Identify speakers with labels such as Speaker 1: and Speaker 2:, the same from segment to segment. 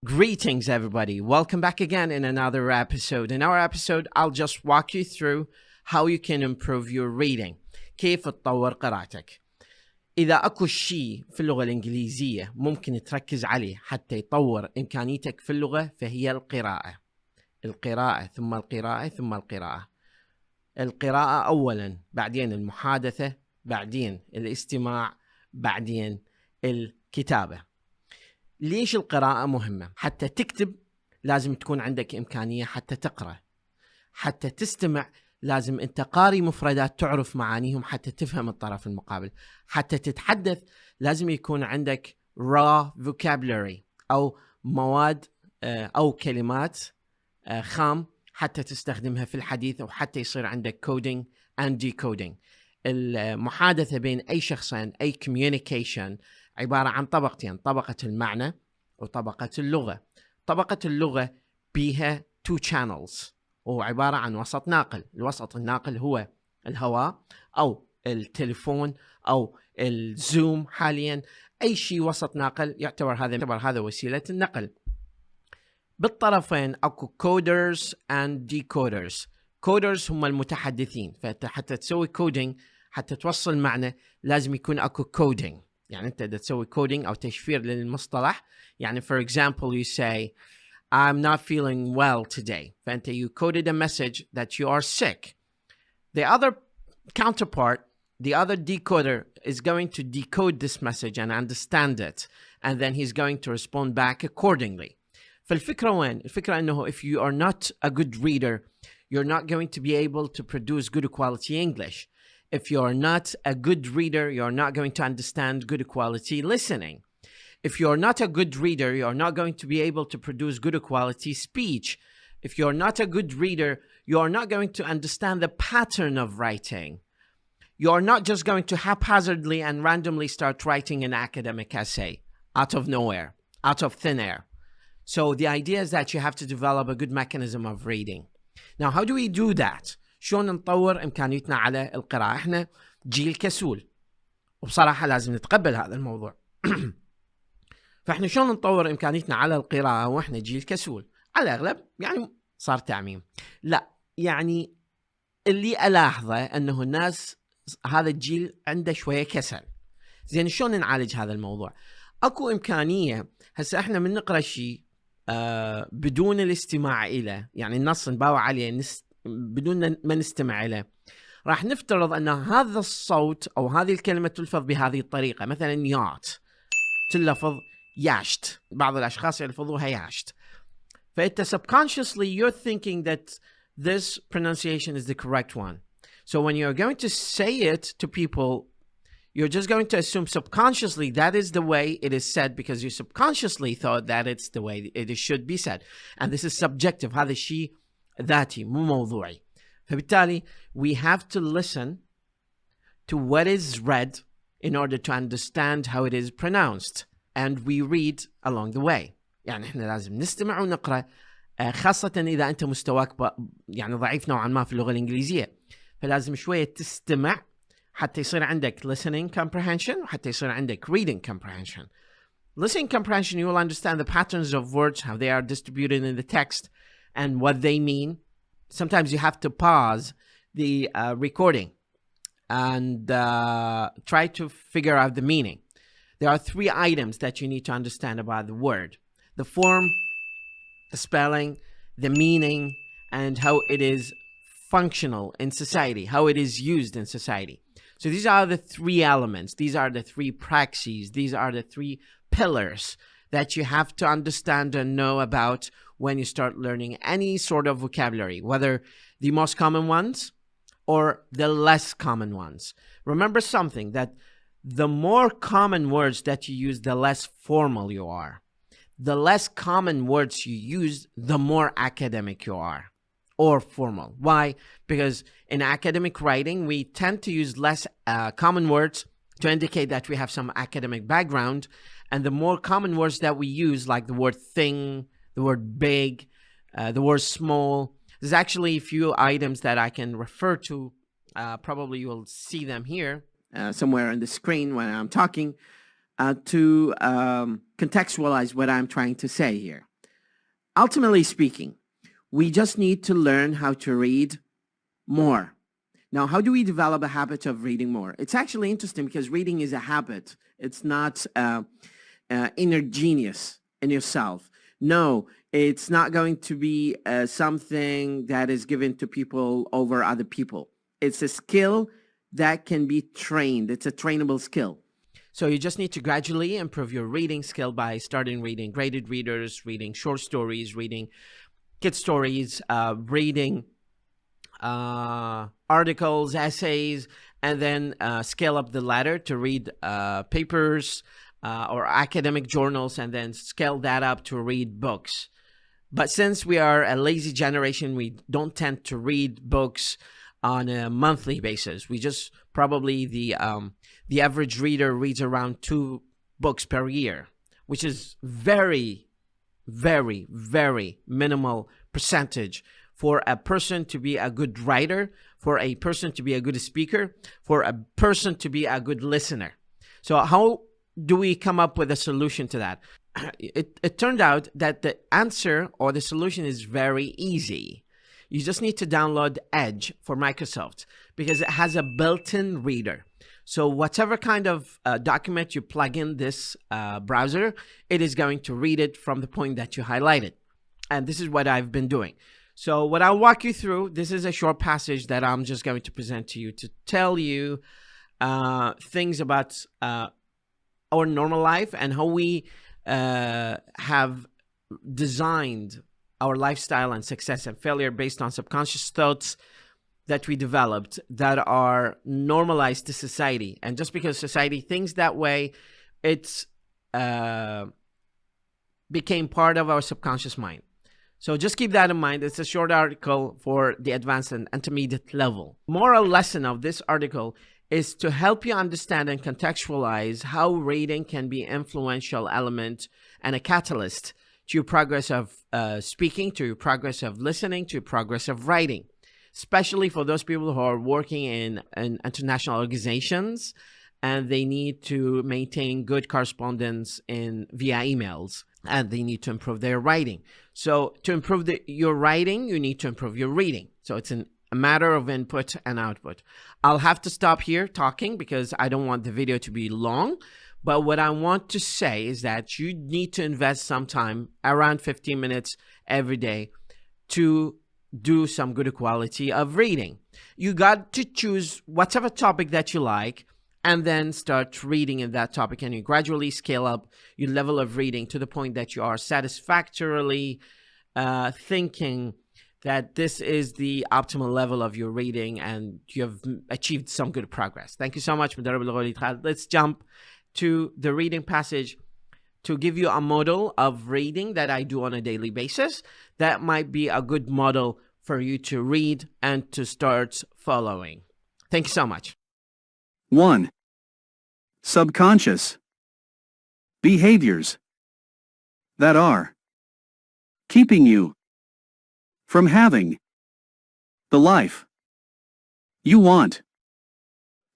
Speaker 1: Greetings, everybody. Welcome back again in another episode. In our episode, I'll just walk you through how you can improve your reading. كيف تطور قراءتك. إذا أكو شيء في اللغة الإنجليزية ممكن تركز عليه حتى يطور إمكانيتك في اللغة فهي القراءة. القراءة ثم القراءة ثم القراءة. القراءة أولا، بعدين المحادثة، بعدين الاستماع، بعدين الكتابة. ليش القراءة مهمة؟ حتى تكتب لازم تكون عندك إمكانية حتى تقرأ. حتى تستمع لازم أنت قاري مفردات تعرف معانيهم حتى تفهم الطرف المقابل. حتى تتحدث لازم يكون عندك raw vocabulary أو مواد أو كلمات خام حتى تستخدمها في الحديث وحتى يصير عندك coding and decoding. المحادثة بين أي شخصين أي communication عبارة عن طبقتين، طبقة المعنى وطبقة اللغة. طبقة اللغة بيها two channels وعبارة عن وسط ناقل. الوسط الناقل هو الهواء أو التليفون أو الزوم حاليا. أي شيء وسط ناقل يعتبر هذا وسيلة النقل. بالطرفين أكو coders and decoders. coders هم المتحدثين، فحتى تسوي coding حتى توصل معنى لازم يكون أكو coding. يعني أنت إذا تسوي coding أو تشفير للمصطلح، يعني for example you say I'm not feeling well today. فأنت you coded a message that you are sick. The other counterpart, the other decoder is going to decode this message and understand it, and then he's going to respond back accordingly. فالفكرة وين؟ الفكرة أنه if you are not a good reader, you're not going to be able to produce good quality English. If you're not a good reader, you're not going to understand good quality listening. If you're not a good reader, you're not going to be able to produce good quality speech. If you're not a good reader, you're not going to understand the pattern of writing. You're not just going to haphazardly and randomly start writing an academic essay out of nowhere, out of thin air. So the idea is that you have to develop a good mechanism of reading. Now, how do we do that? شلون نطور إمكانيتنا على القراءة؟ إحنا جيل كسول وبصراحة لازم نتقبل هذا الموضوع. فإحنا شلون نطور إمكانيتنا على القراءة وإحنا جيل كسول؟ على الأغلب يعني صار تعميم. لا، يعني اللي ألاحظه أنه الناس هذا الجيل عنده شوية كسل. زين شلون نعالج هذا الموضوع؟ أكو إمكانية هسه إحنا من نقرأ شيء بدون الاستماع إليه، يعني النص نباوع عليه بدون ما نستمع إليه، راح نفترض أن هذا الصوت أو هذه الكلمة تلفظ بهذه الطريقة. مثلا يات تلفظ ياشت، بعض الأشخاص يلفظوها ياشت. فأنت subconsciously you're thinking that this pronunciation is the correct one. So when you're going to say it to people, you're just going to assume subconsciously that is the way it is said because you subconsciously thought that it's the way it should be said. And this is subjective. هذا الشيء ذاتي مو موضوعي. فبالتالي we have to listen to what is read in order to understand how it is pronounced, and we read along the way. يعني احنا لازم نستمع ونقرأ، خاصة إذا أنت مستواك يعني ضعيف نوعا ما في اللغة الإنجليزية، فلازم شوية تستمع حتى يصير عندك listening comprehension وحتى يصير عندك reading comprehension. Listening comprehension, you will understand the patterns of words, how they are distributed in the text, and what they mean. Sometimes you have to pause the recording and try to figure out the meaning. There are three items that you need to understand about the word: the form, the spelling, the meaning, and how it is functional in society, how it is used in society. So these are the three elements. These are the three praxis. These are the three pillars that you have to understand and know about when you start learning any sort of vocabulary, whether the most common ones or the less common ones. Remember something, that the more common words that you use, the less formal you are. The less common words you use, the more academic you are or formal. Why? Because in academic writing, we tend to use less common words to indicate that we have some academic background. And the more common words that we use, like the word thing, the word big, the word small, there's actually a few items that I can refer to. Probably you'll see them here somewhere on the screen when I'm talking to contextualize what I'm trying to say here. ultimately speaking, we just need to learn how to read more. Now, how do we develop a habit of reading more? It's actually interesting because reading is a habit. It's not inner genius in yourself. No, it's not going to be something that is given to people over other people. It's a skill that can be trained. It's a trainable skill. So you just need to gradually improve your reading skill by starting reading graded readers, reading short stories, reading kid stories, reading articles, essays, and then scale up the ladder to read papers or academic journals, and then scale that up to read books. But since we are a lazy generation, we don't tend to read books on a monthly basis. We just probably the average reader reads around 2 books per year, which is very, very, very minimal percentage for a person to be a good writer, for a person to be a good speaker, for a person to be a good listener. So how do we come up with a solution to that? It turned out that the answer or the solution is very easy. You just need to download Edge for Microsoft because it has a built-in reader. So whatever kind of document you plug in this browser, it is going to read it from the point that you highlighted. And this is what I've been doing. So what I'll walk you through, this is a short passage that I'm just going to present to you to tell you things about our normal life and how we have designed our lifestyle and success and failure based on subconscious thoughts that we developed that are normalized to society. And just because society thinks that way, it's became part of our subconscious mind. So just keep that in mind. It's a short article for the advanced and intermediate level. Moral lesson of this article is to help you understand and contextualize how reading can be an influential element and a catalyst to your progress of speaking, to your progress of listening, to your progress of writing, especially for those people who are working in international organizations and they need to maintain good correspondence via emails, and they need to improve their writing. So to improve your writing, you need to improve your reading. So it's a matter of input and output. I'll have to stop here talking because I don't want the video to be long. But what I want to say is that you need to invest some time, around 15 minutes every day, to do some good quality of reading. You got to choose whatever topic that you like and then start reading in that topic, and you gradually scale up your level of reading to the point that you are satisfactorily thinking that this is the optimal level of your reading and you have achieved some good progress. Thank you so much, د.وليد. Let's jump to the reading passage to give you a model of reading that I do on a daily basis. That might be a good model for you to read and to start following. Thank you so much.
Speaker 2: 1. Subconscious behaviors that are keeping you from having the life you want.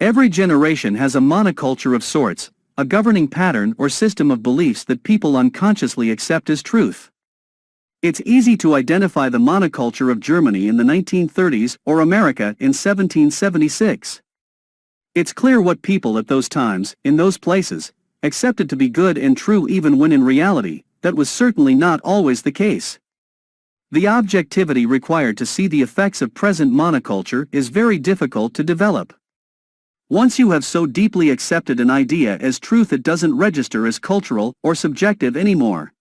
Speaker 2: Every generation has a monoculture of sorts, a governing pattern or system of beliefs that people unconsciously accept as truth. It's easy to identify the monoculture of Germany in the 1930s or America in 1776. It's clear what people at those times, in those places, accepted to be good and true, even when in reality, that was certainly not always the case. The objectivity required to see the effects of present monoculture is very difficult to develop. Once you have so deeply accepted an idea as truth, it doesn't register as cultural or subjective anymore.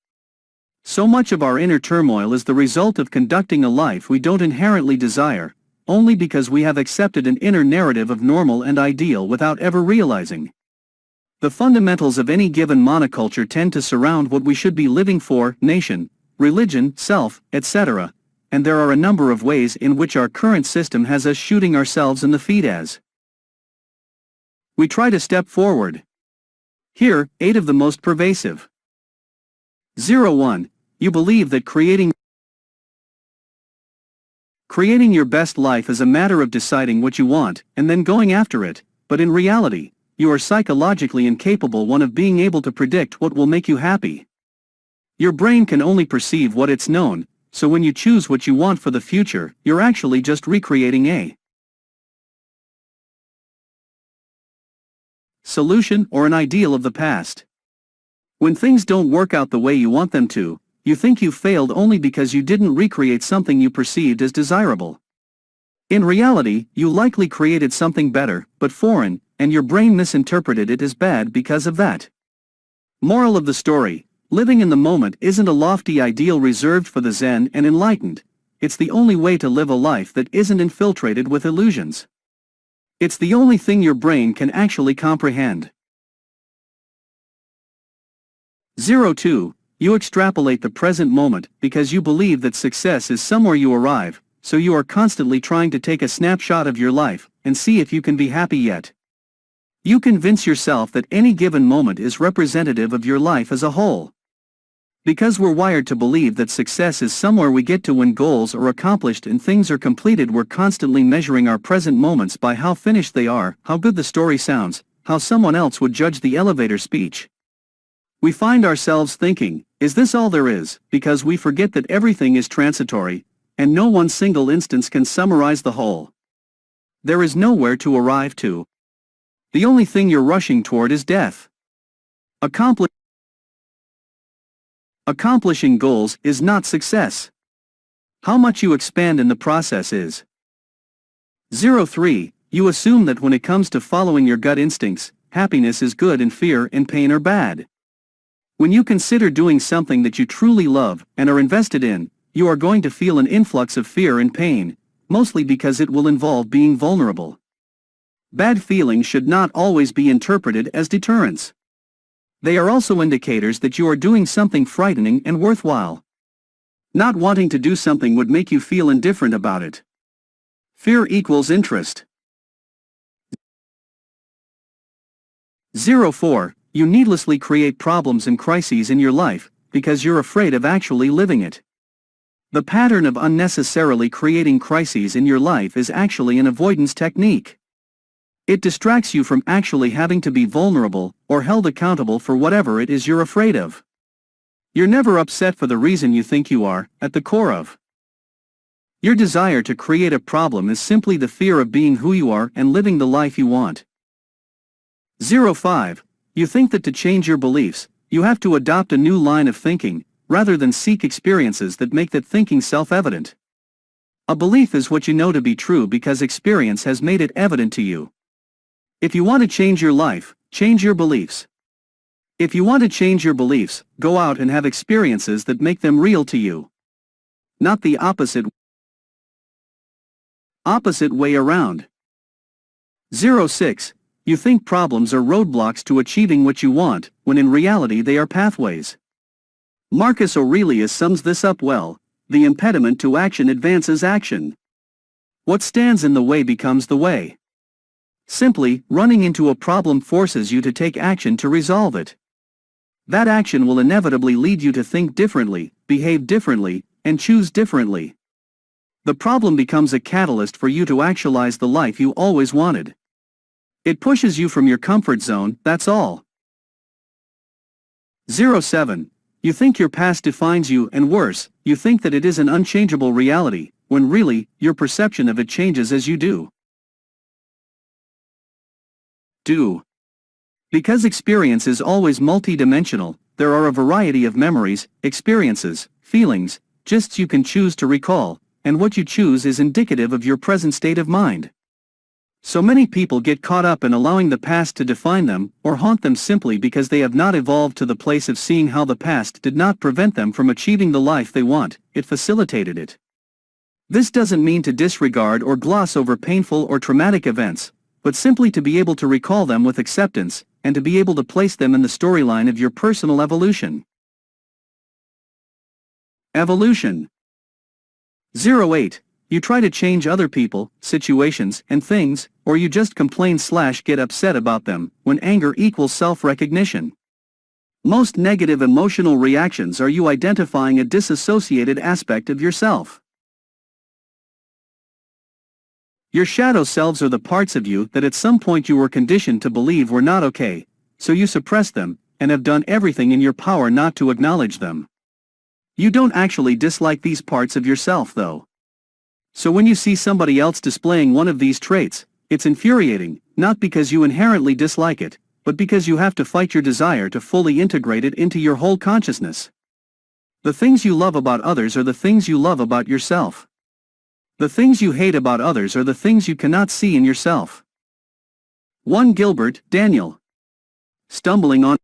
Speaker 2: So much of our inner turmoil is the result of conducting a life we don't inherently desire, only because we have accepted an inner narrative of normal and ideal without ever realizing. The fundamentals of any given monoculture tend to surround what we should be living for: nation, religion, self, etc., and there are a number of ways in which our current system has us shooting ourselves in the feet as we try to step forward. Here, 8 of the most pervasive. 1. You believe that creating your best life is a matter of deciding what you want and then going after it, but in reality, you are psychologically incapable of being able to predict what will make you happy. Your brain can only perceive what it's known, so when you choose what you want for the future, you're actually just recreating a solution or an ideal of the past. When things don't work out the way you want them to, you think you failed only because you didn't recreate something you perceived as desirable. In reality, you likely created something better, but foreign, and your brain misinterpreted it as bad because of that. Moral of the story: living in the moment isn't a lofty ideal reserved for the Zen and enlightened. It's the only way to live a life that isn't infiltrated with illusions. It's the only thing your brain can actually comprehend. 02. You extrapolate the present moment because you believe that success is somewhere you arrive, so you are constantly trying to take a snapshot of your life and see if you can be happy yet. You convince yourself that any given moment is representative of your life as a whole. Because we're wired to believe that success is somewhere we get to when goals are accomplished and things are completed, we're constantly measuring our present moments by how finished they are, how good the story sounds, how someone else would judge the elevator speech. We find ourselves thinking, is this all there is, because we forget that everything is transitory, and no one single instance can summarize the whole. There is nowhere to arrive to. The only thing you're rushing toward is death. Accomplishing goals is not success. How much you expand in the process is. 03. You assume that when it comes to following your gut instincts, happiness is good and fear and pain are bad. When you consider doing something that you truly love and are invested in, you are going to feel an influx of fear and pain, mostly because it will involve being vulnerable. Bad feelings should not always be interpreted as deterrents. They are also indicators that you are doing something frightening and worthwhile. Not wanting to do something would make you feel indifferent about it. Fear equals interest. 04. You needlessly create problems and crises in your life because you're afraid of actually living it. The pattern of unnecessarily creating crises in your life is actually an avoidance technique. It distracts you from actually having to be vulnerable or held accountable for whatever it is you're afraid of. You're never upset for the reason you think you are, at the core of. Your desire to create a problem is simply the fear of being who you are and living the life you want. 05. You think that to change your beliefs, you have to adopt a new line of thinking, rather than seek experiences that make that thinking self-evident. A belief is what you know to be true because experience has made it evident to you. If you want to change your life, change your beliefs. If you want to change your beliefs, go out and have experiences that make them real to you. Not the opposite way around. 06. You think problems are roadblocks to achieving what you want, when in reality they are pathways. Marcus Aurelius sums this up well: the impediment to action advances action. What stands in the way becomes the way. Simply, running into a problem forces you to take action to resolve it. That action will inevitably lead you to think differently, behave differently, and choose differently. The problem becomes a catalyst for you to actualize the life you always wanted. It pushes you from your comfort zone, that's all. 07. You think your past defines you, and worse, you think that it is an unchangeable reality, when really, your perception of it changes as you do. Because experience is always multidimensional, there are a variety of memories, experiences, feelings, gists you can choose to recall, and what you choose is indicative of your present state of mind. So many people get caught up in allowing the past to define them, or haunt them simply because they have not evolved to the place of seeing how the past did not prevent them from achieving the life they want, it facilitated it. This doesn't mean to disregard or gloss over painful or traumatic events, but simply to be able to recall them with acceptance, and to be able to place them in the storyline of your personal evolution. Evolution. 08. You try to change other people, situations, and things, or you just complain/get upset about them, when anger equals self-recognition. Most negative emotional reactions are you identifying a disassociated aspect of yourself. Your shadow selves are the parts of you that at some point you were conditioned to believe were not okay, so you suppress them, and have done everything in your power not to acknowledge them. You don't actually dislike these parts of yourself though. So when you see somebody else displaying one of these traits, it's infuriating, not because you inherently dislike it, but because you have to fight your desire to fully integrate it into your whole consciousness. The things you love about others are the things you love about yourself. The things you hate about others are the things you cannot see in yourself. 1 Gilbert, Daniel. Stumbling on